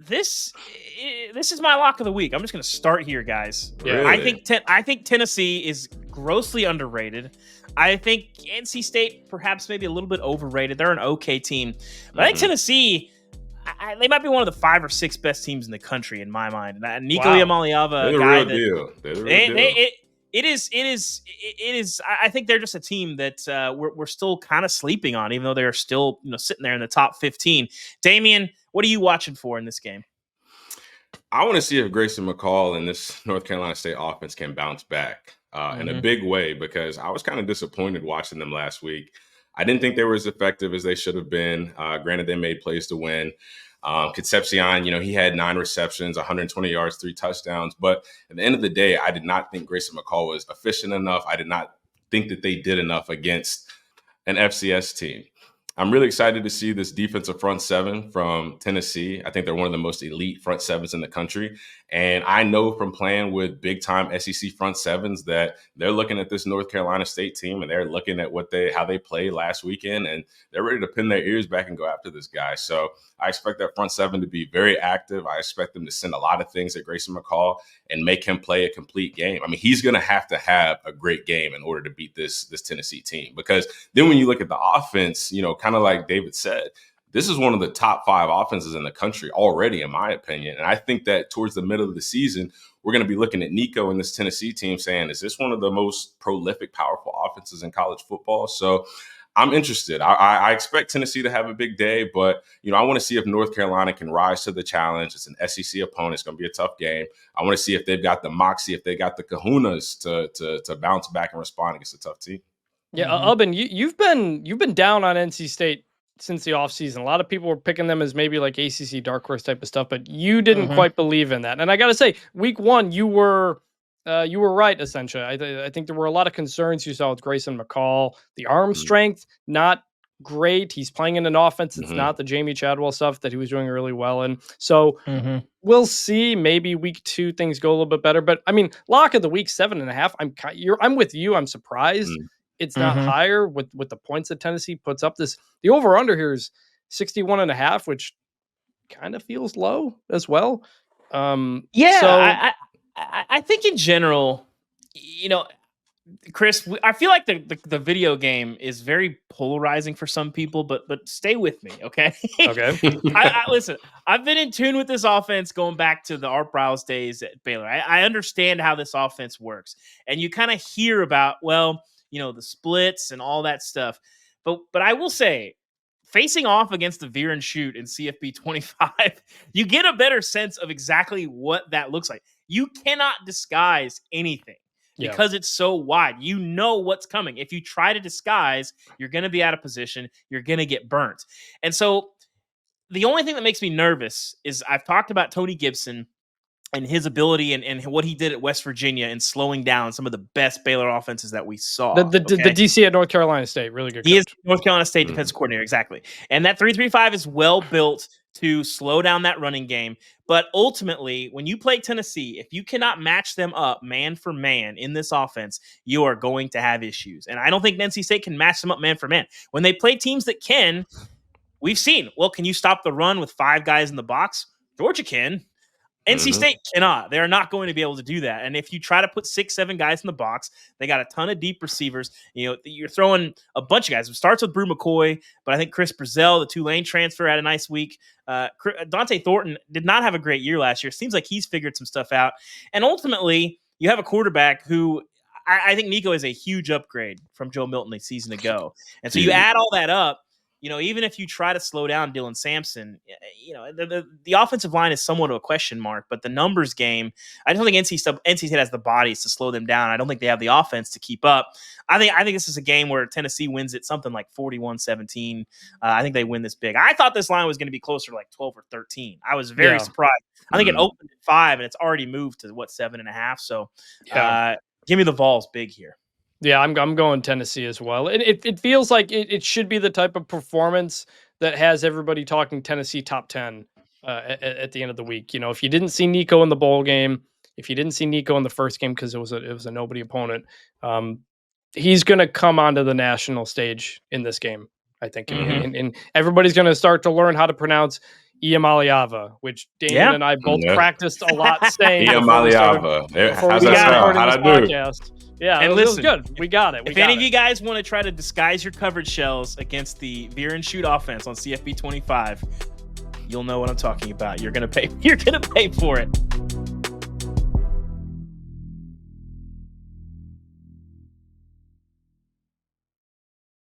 this is my lock of the week. I'm just going to start here, guys. Yeah. Really? I think Tennessee is grossly underrated. I think NC State perhaps maybe a little bit overrated. They're an okay team, but I think Tennessee, they might be one of the 5 or 6 best teams in the country in my mind. And Nico Iamaleava, They're the guy real that deal. They're the real deal. it is. I think they're just a team that we're still kind of sleeping on, even though they're still sitting there in the top 15. Damien, what are you watching for in this game? I want to see if Grayson McCall and this North Carolina State offense can bounce back in a big way, because I was kind of disappointed watching them last week. I didn't think they were as effective as they should have been. Granted, they made plays to win. Concepcion, he had 9 receptions, 120 yards, 3 touchdowns. But at the end of the day, I did not think Grayson McCall was efficient enough. I did not think that they did enough against an FCS team. I'm really excited to see this defensive front 7 from Tennessee. I think they're one of the most elite front 7s in the country. And I know from playing with big-time SEC front 7s that they're looking at this North Carolina State team and they're looking at how they played last weekend, and they're ready to pin their ears back and go after this guy. So I expect that front 7 to be very active. I expect them to send a lot of things at Grayson McCall and make him play a complete game. I mean, he's going to have a great game in order to beat this Tennessee team, because then when you look at the offense, kind of like David said, this is one of the top 5 offenses in the country already, in my opinion. And I think that towards the middle of the season, we're going to be looking at Nico and this Tennessee team saying, is this one of the most prolific, powerful offenses in college football? So I'm interested. I expect Tennessee to have a big day, but I want to see if North Carolina can rise to the challenge. It's an SEC opponent. It's going to be a tough game. I want to see if they've got the moxie, if they got the kahunas to bounce back and respond against a tough team. Yeah, Ubben, you've been down on NC State since the offseason. A lot of people were picking them as maybe like ACC dark horse type of stuff, but you didn't quite believe in that. And I got to say, week 1, you were right, essentially. I think there were a lot of concerns you saw with Grayson McCall. The arm strength, not great. He's playing in an offense. It's not the Jamie Chadwell stuff that he was doing really well in. So we'll see. Maybe week 2 things go a little bit better. But I mean, lock of the week 7.5. I'm with you. I'm surprised it's not higher with the points that Tennessee puts up. The over under here is 61.5, which kind of feels low as well. I think in general, Chris, I feel like the video game is very polarizing for some people, but stay with me, okay? Okay. Listen, I've been in tune with this offense going back to the Art Browse days at Baylor. I understand how this offense works, and you kind of hear about, the splits and all that stuff. But I will say, facing off against the veer and shoot in CFB 25, you get a better sense of exactly what that looks like. You cannot disguise anything because it's so wide. You know what's coming. If you try to disguise, you're going to be out of position. You're going to get burnt. And so the only thing that makes me nervous is I've talked about Tony Gibson and his ability and what he did at West Virginia in slowing down some of the best Baylor offenses that we saw. The DC at North Carolina State, really good coach. He is North Carolina State defensive coordinator, exactly. And that 3-3-5 is well built to slow down that running game. But ultimately, when you play Tennessee, if you cannot match them up man for man in this offense, you are going to have issues. And I don't think NC State can match them up man for man. When they play teams that can, we've seen, can you stop the run with 5 guys in the box? Georgia can. NC State cannot. They're not going to be able to do that. And if you try to put 6-7 guys in the box, they got a ton of deep receivers. You're throwing a bunch of guys. It starts with Brew McCoy, but I think Chris Brazell, the Tulane transfer, had a nice week. Dante Thornton did not have a great year last year. Seems like he's figured some stuff out. And ultimately, you have a quarterback who I think Nico is a huge upgrade from Joe Milton a season ago. And so you add all that up, even if you try to slow down Dylan Sampson, the offensive line is somewhat of a question mark, but the numbers game, I don't think NC State has the bodies to slow them down. I don't think they have the offense to keep up. I think this is a game where Tennessee wins it something like 41-17. I think they win this big. I thought this line was going to be closer to like 12 or 13. I was very surprised. I think it opened at 5 and it's already moved to 7.5. So give me the Vols big here. Yeah, I'm going Tennessee as well. It feels like it should be the type of performance that has everybody talking Tennessee top 10 at the end of the week. If you didn't see Nico in the bowl game, if you didn't see Nico in the first game because it was a nobody opponent, he's going to come onto the national stage in this game, I think, and everybody's going to start to learn how to pronounce Iamaleava, which Damien and I both practiced a lot saying. Iamaleava. How's that sound? How'd I do? Yeah, and it was good. We got it. If any of you guys want to try to disguise your coverage shells against the veer and shoot offense on CFB 25, you'll know what I'm talking about. You're gonna pay. You're gonna pay for it.